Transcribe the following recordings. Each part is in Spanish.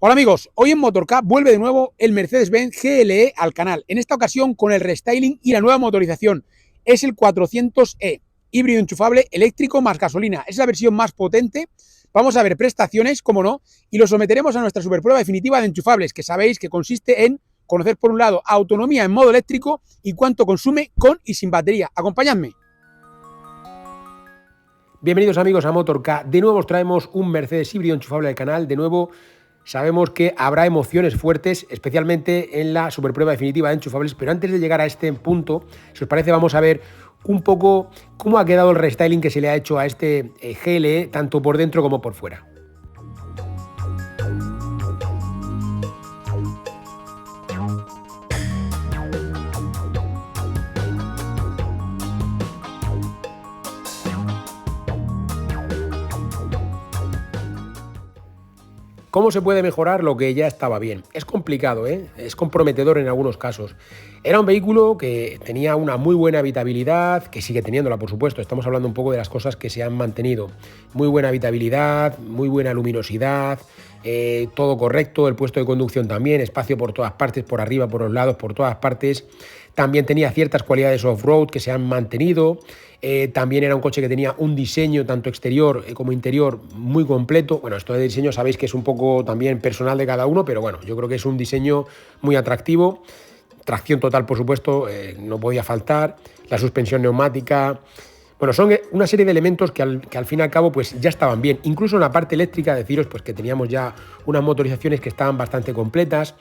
Hola amigos, hoy en Motorcap vuelve de nuevo el Mercedes-Benz GLE al canal, en esta ocasión con el restyling y la nueva motorización. Es el 400e, híbrido enchufable eléctrico más gasolina, es la versión más potente. Vamos a ver prestaciones, como no, y lo someteremos a nuestra superprueba definitiva de enchufables, que sabéis que consiste en conocer por un lado autonomía en modo eléctrico y cuánto consume con y sin batería. Acompañadme. Bienvenidos amigos a Motorcap. De nuevo os traemos un Mercedes híbrido enchufable al canal. De nuevo sabemos que habrá emociones fuertes, especialmente en la superprueba definitiva de enchufables, pero antes de llegar a este punto, si os parece, vamos a ver un poco cómo ha quedado el restyling que se le ha hecho a este GLE, tanto por dentro como por fuera. ¿Cómo se puede mejorar lo que ya estaba bien? Es complicado, es comprometedor en algunos casos. Era un vehículo que tenía una muy buena habitabilidad, que sigue teniéndola, por supuesto. Estamos hablando un poco de las cosas que se han mantenido. Muy buena habitabilidad, muy buena luminosidad, todo correcto, el puesto de conducción también, espacio por todas partes, por arriba, por los lados, por todas partes. También tenía ciertas cualidades off-road que se han mantenido. También era un coche que tenía un diseño tanto exterior como interior muy completo. Bueno, esto de diseño sabéis que es un poco también personal de cada uno, pero bueno, yo creo que es un diseño muy atractivo. Tracción total, por supuesto, no podía faltar. La suspensión neumática. Bueno, son una serie de elementos que al fin y al cabo pues ya estaban bien. Incluso en la parte eléctrica, deciros pues que teníamos ya unas motorizaciones que estaban bastante completas,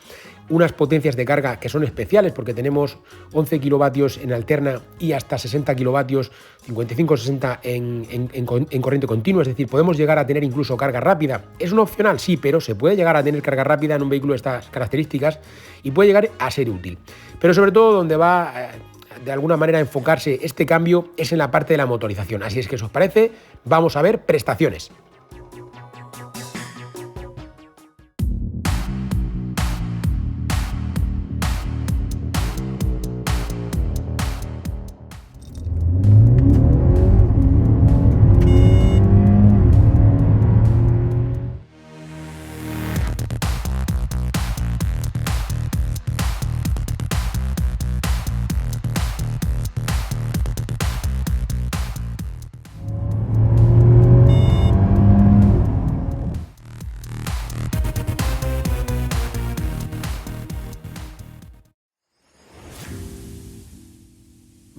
unas potencias de carga que son especiales porque tenemos 11 kilovatios en alterna y hasta 60 kilovatios, 55-60 en corriente continua, es decir, podemos llegar a tener incluso carga rápida. ¿Es un opcional? Sí, pero se puede llegar a tener carga rápida en un vehículo de estas características y puede llegar a ser útil. Pero sobre todo donde va de alguna manera a enfocarse este cambio es en la parte de la motorización. Así es que, si os parece, vamos a ver prestaciones.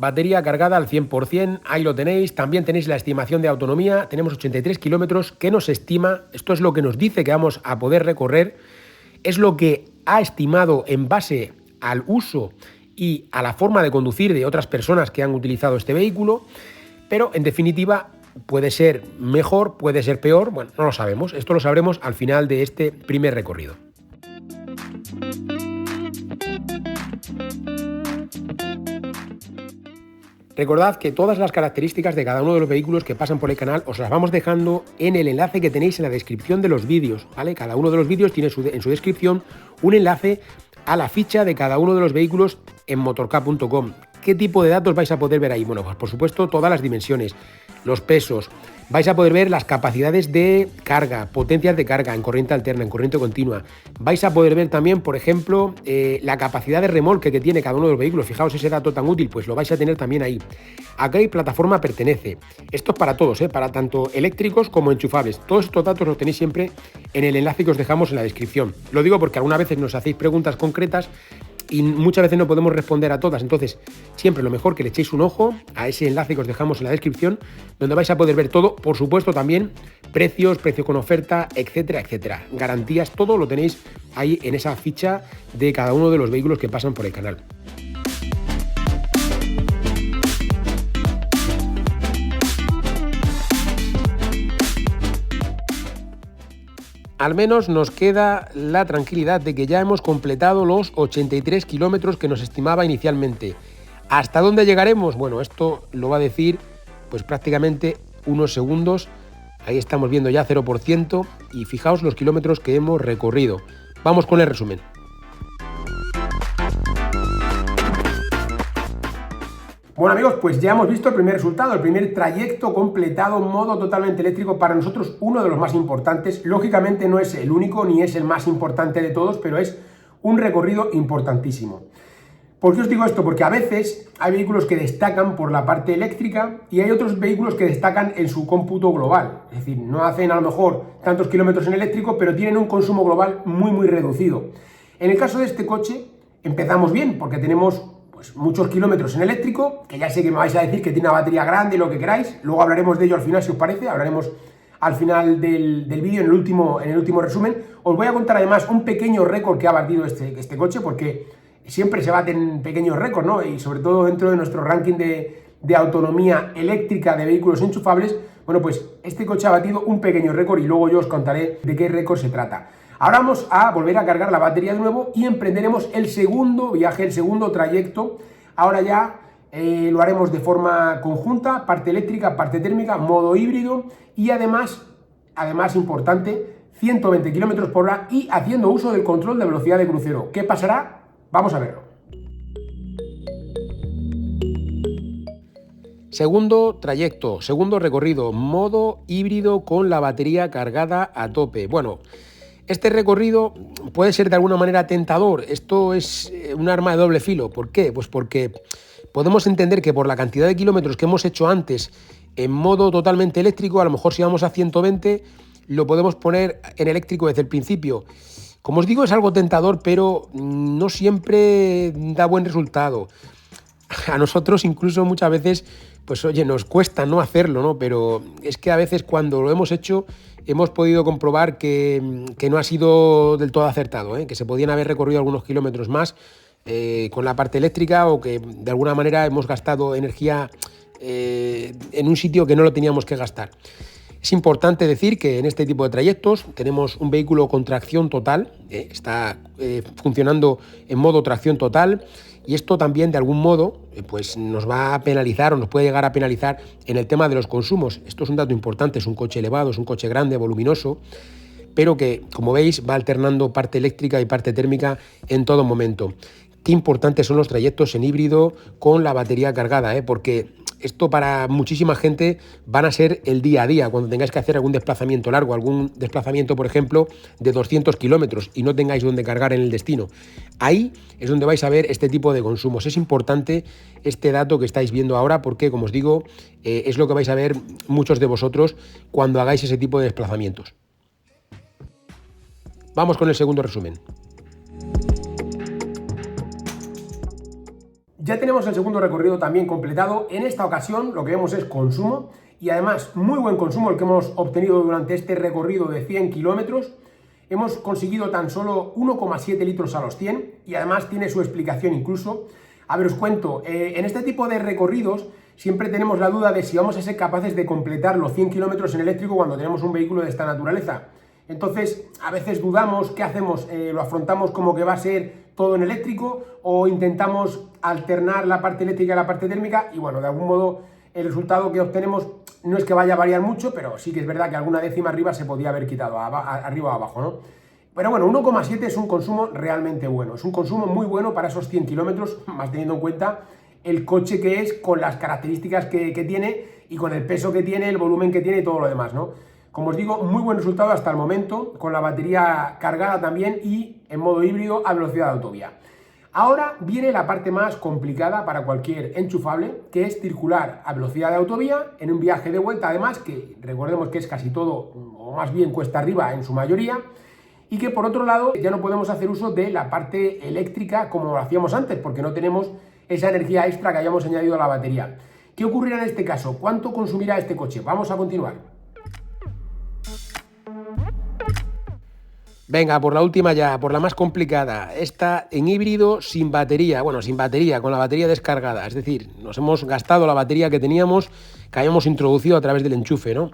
Batería cargada al 100%, ahí lo tenéis. También tenéis la estimación de autonomía. Tenemos 83 kilómetros que nos estima. Esto es lo que nos dice que vamos a poder recorrer. Es lo que ha estimado en base al uso y a la forma de conducir de otras personas que han utilizado este vehículo. Pero en definitiva puede ser mejor, puede ser peor. Bueno, no lo sabemos. Esto lo sabremos al final de este primer recorrido. Recordad que todas las características de cada uno de los vehículos que pasan por el canal os las vamos dejando en el enlace que tenéis en la descripción de los vídeos, ¿vale? Cada uno de los vídeos tiene en su descripción un enlace a la ficha de cada uno de los vehículos en motorcap.com. ¿Qué tipo de datos vais a poder ver ahí? Bueno, pues por supuesto todas las dimensiones, los pesos, vais a poder ver las capacidades de carga, potencias de carga en corriente alterna, en corriente continua. Vais a poder ver también, por ejemplo, la capacidad de remolque que tiene cada uno de los vehículos. Fijaos ese dato tan útil, pues lo vais a tener también ahí. ¿A qué plataforma pertenece? Esto es para todos, para tanto eléctricos como enchufables. Todos estos datos los tenéis siempre en el enlace que os dejamos en la descripción. Lo digo porque algunas veces nos hacéis preguntas concretas y muchas veces no podemos responder a todas. Entonces, siempre lo mejor que le echéis un ojo a ese enlace que os dejamos en la descripción, donde vais a poder ver todo, por supuesto también precios, precios con oferta, etcétera, etcétera. Garantías, todo lo tenéis ahí en esa ficha de cada uno de los vehículos que pasan por el canal. Al menos nos queda la tranquilidad de que ya hemos completado los 83 kilómetros que nos estimaba inicialmente. ¿Hasta dónde llegaremos? Bueno, esto lo va a decir pues prácticamente unos segundos. Ahí estamos viendo ya 0% y fijaos los kilómetros que hemos recorrido. Vamos con el resumen. Bueno amigos, pues ya hemos visto el primer resultado, el primer trayecto completado, modo totalmente eléctrico, para nosotros uno de los más importantes. Lógicamente no es el único ni es el más importante de todos, pero es un recorrido importantísimo. ¿Por qué os digo esto? Porque a veces hay vehículos que destacan por la parte eléctrica y hay otros vehículos que destacan en su cómputo global. Es decir, no hacen a lo mejor tantos kilómetros en eléctrico, pero tienen un consumo global muy reducido. En el caso de este coche empezamos bien porque tenemos pues muchos kilómetros en eléctrico, que ya sé que me vais a decir que tiene una batería grande y lo que queráis, luego hablaremos de ello al final si os parece, hablaremos al final del vídeo, en el último resumen. Os voy a contar además un pequeño récord que ha batido este coche, porque siempre se baten pequeños récords, ¿no? Y sobre todo dentro de nuestro ranking de autonomía eléctrica de vehículos enchufables, bueno, pues este coche ha batido un pequeño récord y luego yo os contaré de qué récord se trata. Ahora vamos a volver a cargar la batería de nuevo y emprenderemos el segundo viaje, el segundo trayecto. Ahora ya lo haremos de forma conjunta, parte eléctrica, parte térmica, modo híbrido y además importante, 120 km por hora y haciendo uso del control de velocidad de crucero. ¿Qué pasará? Vamos a verlo. Segundo trayecto, segundo recorrido, modo híbrido con la batería cargada a tope. Bueno, este recorrido puede ser de alguna manera tentador. Esto es un arma de doble filo. ¿Por qué? Pues porque podemos entender que por la cantidad de kilómetros que hemos hecho antes en modo totalmente eléctrico, a lo mejor si vamos a 120 lo podemos poner en eléctrico desde el principio. Como os digo, es algo tentador, pero no siempre da buen resultado. A nosotros incluso muchas veces, pues oye, nos cuesta no hacerlo, ¿no? Pero es que a veces cuando lo hemos hecho hemos podido comprobar que no ha sido del todo acertado, que se podían haber recorrido algunos kilómetros más con la parte eléctrica o que de alguna manera hemos gastado energía en un sitio que no lo teníamos que gastar. Es importante decir que en este tipo de trayectos tenemos un vehículo con tracción total, está funcionando en modo tracción total, y esto también de algún modo pues nos va a penalizar o nos puede llegar a penalizar en el tema de los consumos. Esto es un dato importante, es un coche elevado, es un coche grande, voluminoso, pero que, como veis, va alternando parte eléctrica y parte térmica en todo momento. Qué importantes son los trayectos en híbrido con la batería cargada, porque esto para muchísima gente van a ser el día a día, cuando tengáis que hacer algún desplazamiento largo, algún desplazamiento, por ejemplo, de 200 kilómetros y no tengáis donde cargar en el destino. Ahí es donde vais a ver este tipo de consumos. Es importante este dato que estáis viendo ahora porque, como os digo, es lo que vais a ver muchos de vosotros cuando hagáis ese tipo de desplazamientos. Vamos con el segundo resumen. Ya tenemos el segundo recorrido también completado. En esta ocasión lo que vemos es consumo y además muy buen consumo el que hemos obtenido durante este recorrido de 100 kilómetros. Hemos conseguido tan solo 1,7 litros a los 100 y además tiene su explicación incluso. A ver, os cuento, en este tipo de recorridos siempre tenemos la duda de si vamos a ser capaces de completar los 100 kilómetros en eléctrico cuando tenemos un vehículo de esta naturaleza. Entonces, a veces dudamos, ¿qué hacemos? ¿Lo afrontamos como que va a ser todo en eléctrico o intentamos alternar la parte eléctrica y la parte térmica? Y bueno, de algún modo el resultado que obtenemos no es que vaya a variar mucho, pero sí que es verdad que alguna décima arriba se podía haber quitado, arriba o abajo, ¿no? Pero bueno, 1,7 es un consumo realmente bueno, es un consumo muy bueno para esos 100 kilómetros, más teniendo en cuenta el coche que es, con las características que tiene y con el peso que tiene, el volumen que tiene y todo lo demás, ¿no? Como os digo, muy buen resultado hasta el momento, con la batería cargada también y en modo híbrido a velocidad de autovía. Ahora viene la parte más complicada para cualquier enchufable, que es circular a velocidad de autovía en un viaje de vuelta, además, que recordemos que es casi todo, o más bien cuesta arriba en su mayoría, y que por otro lado ya no podemos hacer uso de la parte eléctrica como lo hacíamos antes, porque no tenemos esa energía extra que hayamos añadido a la batería. ¿Qué ocurrirá en este caso? ¿Cuánto consumirá este coche? Vamos a continuar. Venga, por la última ya, por la más complicada. Esta en híbrido sin batería, bueno, sin batería, con la batería descargada. Es decir, nos hemos gastado la batería que teníamos, que habíamos introducido a través del enchufe, ¿no?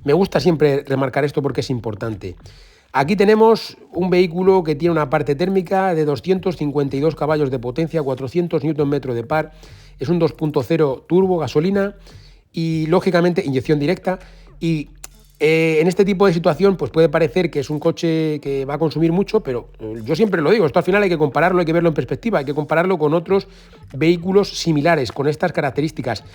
Me gusta siempre remarcar esto porque es importante. Aquí tenemos un vehículo que tiene una parte térmica de 252 caballos de potencia, 400 Nm de par. Es un 2.0 turbo gasolina y, lógicamente, inyección directa. Y En este tipo de situación pues puede parecer que es un coche que va a consumir mucho, pero yo siempre lo digo, esto al final hay que compararlo, hay que verlo en perspectiva, hay que compararlo con otros vehículos similares, con estas características.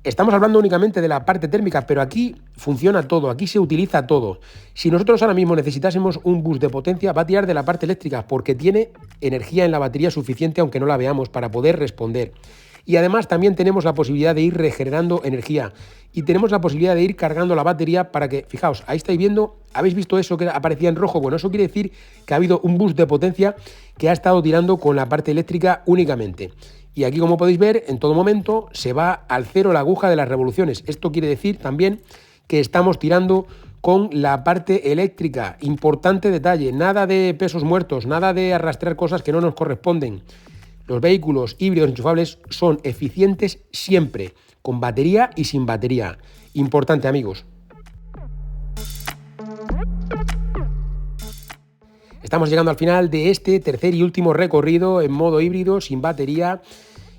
Estamos hablando únicamente de la parte térmica, pero aquí funciona todo, aquí se utiliza todo. Si nosotros ahora mismo necesitásemos un boost de potencia, va a tirar de la parte eléctrica porque tiene energía en la batería suficiente, aunque no la veamos, para poder responder. Y además también tenemos la posibilidad de ir regenerando energía y tenemos la posibilidad de ir cargando la batería para que, fijaos, ahí estáis viendo, ¿habéis visto eso que aparecía en rojo? Bueno, eso quiere decir que ha habido un boost de potencia que ha estado tirando con la parte eléctrica únicamente. Y aquí, como podéis ver, en todo momento se va al cero la aguja de las revoluciones. Esto quiere decir también que estamos tirando con la parte eléctrica. Importante detalle, nada de pesos muertos, nada de arrastrar cosas que no nos corresponden. Los vehículos híbridos enchufables son eficientes siempre, con batería y sin batería. Importante, amigos. Estamos llegando al final de este tercer y último recorrido en modo híbrido, sin batería.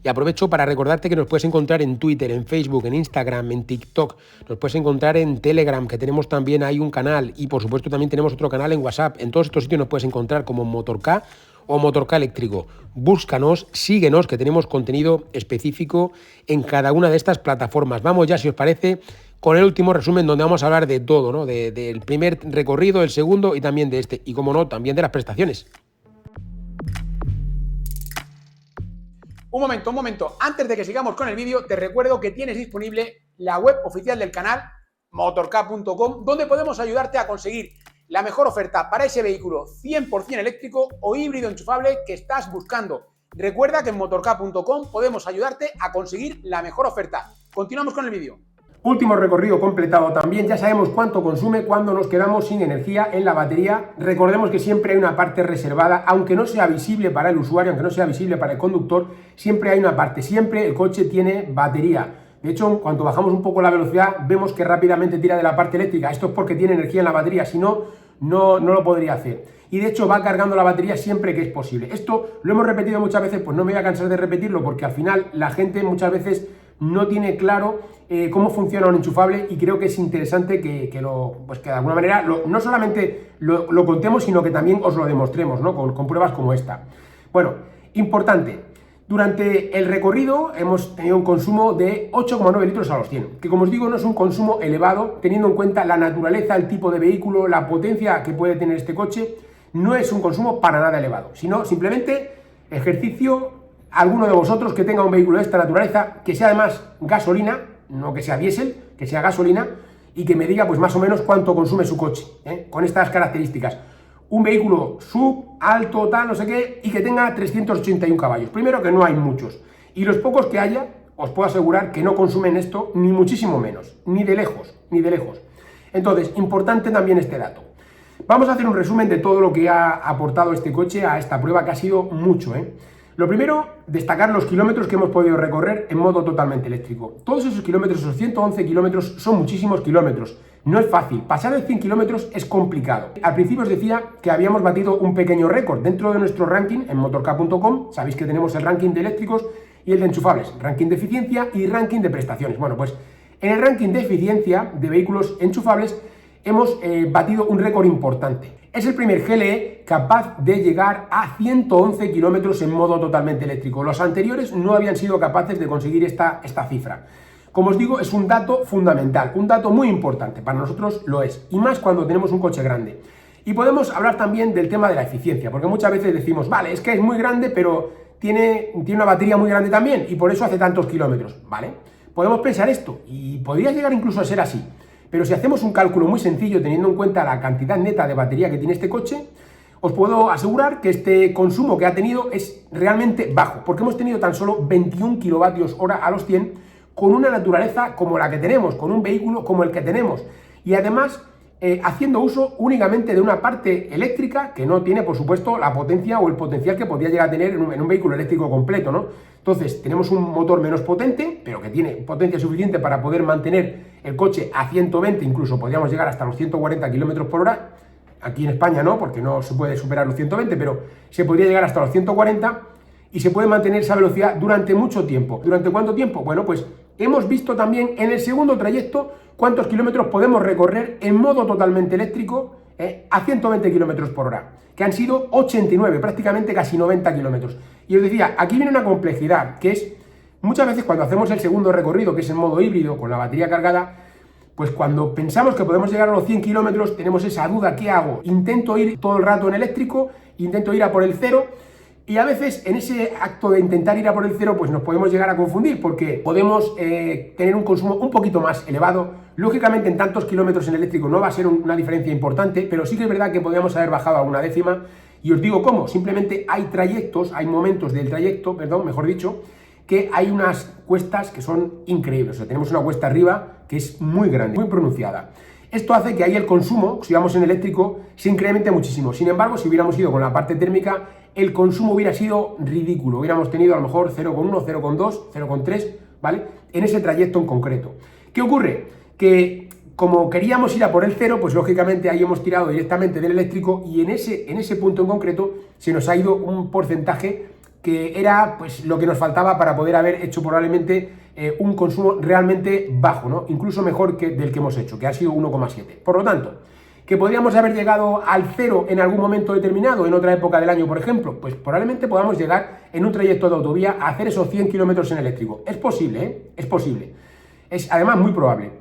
Y aprovecho para recordarte que nos puedes encontrar en Twitter, en Facebook, en Instagram, en TikTok. Nos puedes encontrar en Telegram, que tenemos también ahí un canal. Y por supuesto también tenemos otro canal en WhatsApp. En todos estos sitios nos puedes encontrar como Motor-K o Motor-K Eléctrico. Búscanos, síguenos, que tenemos contenido específico en cada una de estas plataformas. Vamos ya, si os parece, con el último resumen donde vamos a hablar de todo, ¿no? Del primer recorrido, el segundo y también de este. Y como no, también de las prestaciones. Un momento. Antes de que sigamos con el vídeo, te recuerdo que tienes disponible la web oficial del canal, motork.com, donde podemos ayudarte a conseguir la mejor oferta para ese vehículo 100% eléctrico o híbrido enchufable que estás buscando. Recuerda que en motork.com podemos ayudarte a conseguir la mejor oferta. Continuamos con el vídeo. Último recorrido completado también, ya sabemos cuánto consume cuando nos quedamos sin energía en la batería. Recordemos que siempre hay una parte reservada, aunque no sea visible para el usuario, aunque no sea visible para el conductor, siempre hay una parte, siempre el coche tiene batería. De hecho, cuando bajamos un poco la velocidad, vemos que rápidamente tira de la parte eléctrica. Esto es porque tiene energía en la batería, si no, no lo podría hacer. Y de hecho va cargando la batería siempre que es posible. Esto lo hemos repetido muchas veces, pues no me voy a cansar de repetirlo, porque al final la gente muchas veces no tiene claro cómo funciona un enchufable, y creo que es interesante que de alguna manera no solamente lo contemos, sino que también os lo demostremos, ¿no? Con pruebas como esta. Bueno, importante, durante el recorrido hemos tenido un consumo de 8,9 litros a los 100, que como os digo no es un consumo elevado, teniendo en cuenta la naturaleza, el tipo de vehículo, la potencia que puede tener este coche. No es un consumo para nada elevado, sino simplemente ejercicio. Alguno de vosotros que tenga un vehículo de esta naturaleza, que sea además gasolina, no que sea diésel, que sea gasolina, y que me diga pues más o menos cuánto consume su coche, con estas características. Un vehículo sub, alto, tal, no sé qué, y que tenga 381 caballos. Primero, que no hay muchos, y los pocos que haya, os puedo asegurar que no consumen esto, ni muchísimo menos, ni de lejos, ni de lejos. Entonces, importante también este dato. Vamos a hacer un resumen de todo lo que ha aportado este coche a esta prueba, que ha sido mucho, Lo primero, destacar los kilómetros que hemos podido recorrer en modo totalmente eléctrico. Todos esos kilómetros, esos 111 kilómetros, son muchísimos kilómetros. No es fácil, pasar de 100 kilómetros es complicado. Al principio os decía que habíamos batido un pequeño récord dentro de nuestro ranking en motork.com. Sabéis que tenemos el ranking de eléctricos y el de enchufables, ranking de eficiencia y ranking de prestaciones. Bueno, pues en el ranking de eficiencia de vehículos enchufables hemos batido un récord importante. Es el primer GLE capaz de llegar a 111 kilómetros en modo totalmente eléctrico. Los anteriores no habían sido capaces de conseguir esta cifra. Como os digo, es un dato fundamental, un dato muy importante. Para nosotros lo es, y más cuando tenemos un coche grande. Y podemos hablar también del tema de la eficiencia, porque muchas veces decimos, vale, es que es muy grande, pero tiene una batería muy grande también, y por eso hace tantos kilómetros, ¿vale? Podemos pensar esto, y podría llegar incluso a ser así. Pero si hacemos un cálculo muy sencillo, teniendo en cuenta la cantidad neta de batería que tiene este coche, os puedo asegurar que este consumo que ha tenido es realmente bajo, porque hemos tenido tan solo 21 kilovatios hora a los 100, con una naturaleza como la que tenemos, con un vehículo como el que tenemos, y además haciendo uso únicamente de una parte eléctrica que no tiene, por supuesto, la potencia o el potencial que podría llegar a tener en un vehículo eléctrico completo, ¿no? Entonces, tenemos un motor menos potente, pero que tiene potencia suficiente para poder mantener el coche a 120, incluso podríamos llegar hasta los 140 km por hora. Aquí en España no, porque no se puede superar los 120, pero se podría llegar hasta los 140 y se puede mantener esa velocidad durante mucho tiempo. ¿Durante cuánto tiempo? Bueno, pues hemos visto también en el segundo trayecto cuántos kilómetros podemos recorrer en modo totalmente eléctrico a 120 kilómetros por hora, que han sido 89, prácticamente casi 90 kilómetros. Y os decía, aquí viene una complejidad, que es muchas veces cuando hacemos el segundo recorrido, que es en modo híbrido, con la batería cargada, pues cuando pensamos que podemos llegar a los 100 kilómetros, tenemos esa duda, ¿qué hago? ¿Intento ir todo el rato en eléctrico? ¿Intento ir a por el cero? Y a veces en ese acto de intentar ir a por el cero, pues nos podemos llegar a confundir, porque podemos tener un consumo un poquito más elevado. Lógicamente en tantos kilómetros en eléctrico no va a ser una diferencia importante, pero sí que es verdad que podríamos haber bajado a una décima. Y os digo cómo, simplemente hay trayectos, hay momentos del trayecto, perdón, mejor dicho, que hay unas cuestas que son increíbles. O sea, tenemos una cuesta arriba que es muy grande, muy pronunciada. Esto hace que ahí el consumo, si vamos en eléctrico, se incremente muchísimo. Sin embargo, si hubiéramos ido con la parte térmica, el consumo hubiera sido ridículo. Hubiéramos tenido a lo mejor 0,1, 0,2, 0,3, ¿vale? En ese trayecto en concreto. ¿Qué ocurre? Que como queríamos ir a por el cero, pues lógicamente ahí hemos tirado directamente del eléctrico y en ese punto en concreto se nos ha ido un porcentaje que era pues lo que nos faltaba para poder haber hecho probablemente un consumo realmente bajo, ¿no? Incluso mejor que del que hemos hecho, que ha sido 1,7. Por lo tanto, ¿que podríamos haber llegado al cero en algún momento determinado, en otra época del año, por ejemplo? Pues probablemente podamos llegar en un trayecto de autovía a hacer esos 100 kilómetros en eléctrico. Es posible, ¿eh? Es posible. Es además muy probable.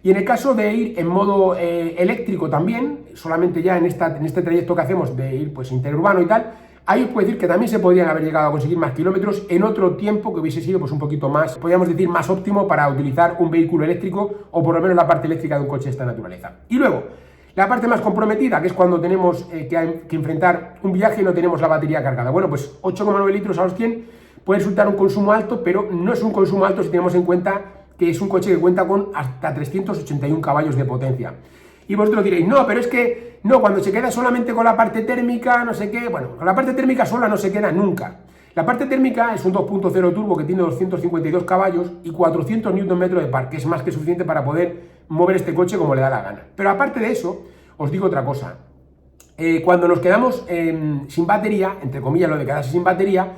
Y en el caso de ir en modo eléctrico también, solamente ya en este trayecto que hacemos de ir pues interurbano y tal, ahí os puedo decir que también se podrían haber llegado a conseguir más kilómetros en otro tiempo que hubiese sido pues un poquito más, podríamos decir, más óptimo para utilizar un vehículo eléctrico o por lo menos la parte eléctrica de un coche de esta naturaleza. Y luego, la parte más comprometida, que es cuando tenemos que enfrentar un viaje y no tenemos la batería cargada. Bueno, pues 8,9 litros a los 100 puede resultar un consumo alto, pero no es un consumo alto si tenemos en cuenta que es un coche que cuenta con hasta 381 caballos de potencia. Y vosotros diréis, no, pero es que no, cuando se queda solamente con la parte térmica, no sé qué, bueno, con la parte térmica sola no se queda nunca. La parte térmica es un 2.0 turbo que tiene 252 caballos y 400 Nm de par, que es más que suficiente para poder mover este coche como le da la gana. Pero aparte de eso, os digo otra cosa. Cuando nos quedamos sin batería, entre comillas lo de quedarse sin batería,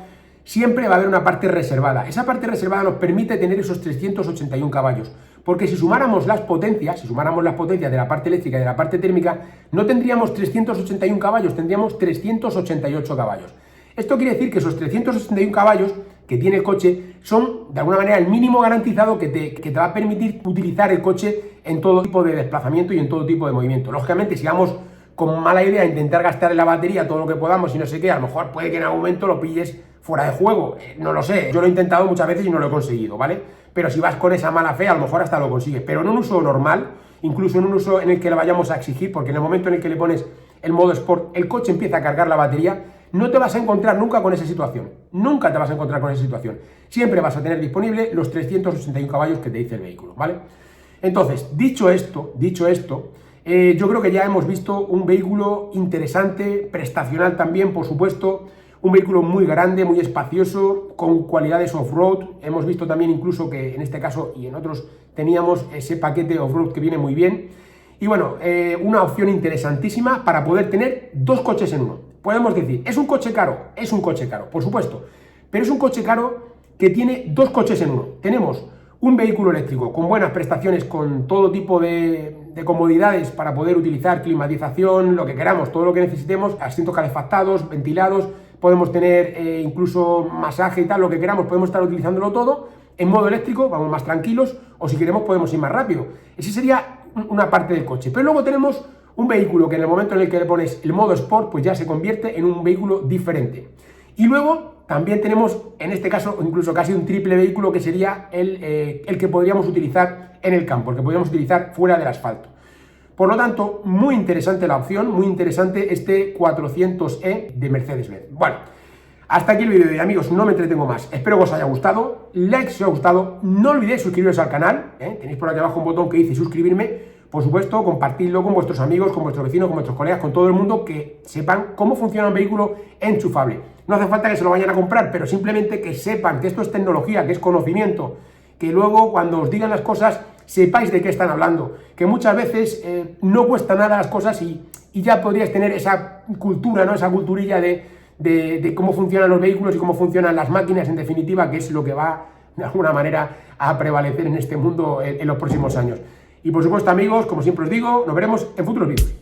siempre va a haber una parte reservada. Esa parte reservada nos permite tener esos 381 caballos. Porque si sumáramos las potencias de la parte eléctrica y de la parte térmica, no tendríamos 381 caballos, tendríamos 388 caballos. Esto quiere decir que esos 381 caballos que tiene el coche son, de alguna manera, el mínimo garantizado que te va a permitir utilizar el coche en todo tipo de desplazamiento y en todo tipo de movimiento. Lógicamente, si vamos con mala idea a intentar gastar en la batería todo lo que podamos y no sé qué, a lo mejor puede que en algún momento lo pilles fuera de juego, no lo sé, yo lo he intentado muchas veces y no lo he conseguido, ¿vale? Pero si vas con esa mala fe, a lo mejor hasta lo consigues, pero en un uso normal, incluso en un uso en el que le vayamos a exigir, porque en el momento en el que le pones el modo Sport, el coche empieza a cargar la batería, no te vas a encontrar nunca con esa situación, nunca te vas a encontrar con esa situación, siempre vas a tener disponible los 381 caballos que te dice el vehículo, ¿vale? Entonces, dicho esto, yo creo que ya hemos visto un vehículo interesante, prestacional también, por supuesto, un vehículo muy grande, muy espacioso, con cualidades off-road. Hemos visto también incluso que en este caso y en otros teníamos ese paquete off-road que viene muy bien. Y bueno, una opción interesantísima para poder tener dos coches en uno. Podemos decir, ¿es un coche caro? Es un coche caro, por supuesto. Pero es un coche caro que tiene dos coches en uno. Tenemos un vehículo eléctrico con buenas prestaciones, con todo tipo de comodidades para poder utilizar climatización, lo que queramos, todo lo que necesitemos, asientos calefactados, ventilados, podemos tener incluso masaje y tal, lo que queramos, podemos estar utilizándolo todo en modo eléctrico, vamos más tranquilos, o si queremos podemos ir más rápido. Esa sería una parte del coche. Pero luego tenemos un vehículo que en el momento en el que le pones el modo Sport, pues ya se convierte en un vehículo diferente. Y luego también tenemos, en este caso, incluso casi un triple vehículo que sería el que podríamos utilizar en el campo, el que podríamos utilizar fuera del asfalto. Por lo tanto, muy interesante la opción, muy interesante este 400e de Mercedes-Benz. Bueno, hasta aquí el vídeo de hoy, amigos, no me entretengo más. Espero que os haya gustado, like si os ha gustado, no olvidéis suscribiros al canal, tenéis por aquí abajo un botón que dice suscribirme, por supuesto, compartidlo con vuestros amigos, con vuestros vecinos, con vuestros colegas, con todo el mundo, que sepan cómo funciona un vehículo enchufable. No hace falta que se lo vayan a comprar, pero simplemente que sepan que esto es tecnología, que es conocimiento, que luego cuando os digan las cosas sepáis de qué están hablando, que muchas veces no cuesta nada las cosas y ya podríais tener esa cultura, ¿no? Esa culturilla de cómo funcionan los vehículos y cómo funcionan las máquinas, en definitiva, que es lo que va de alguna manera a prevalecer en este mundo en los próximos años. Y por supuesto, amigos, como siempre os digo, nos veremos en futuros vídeos.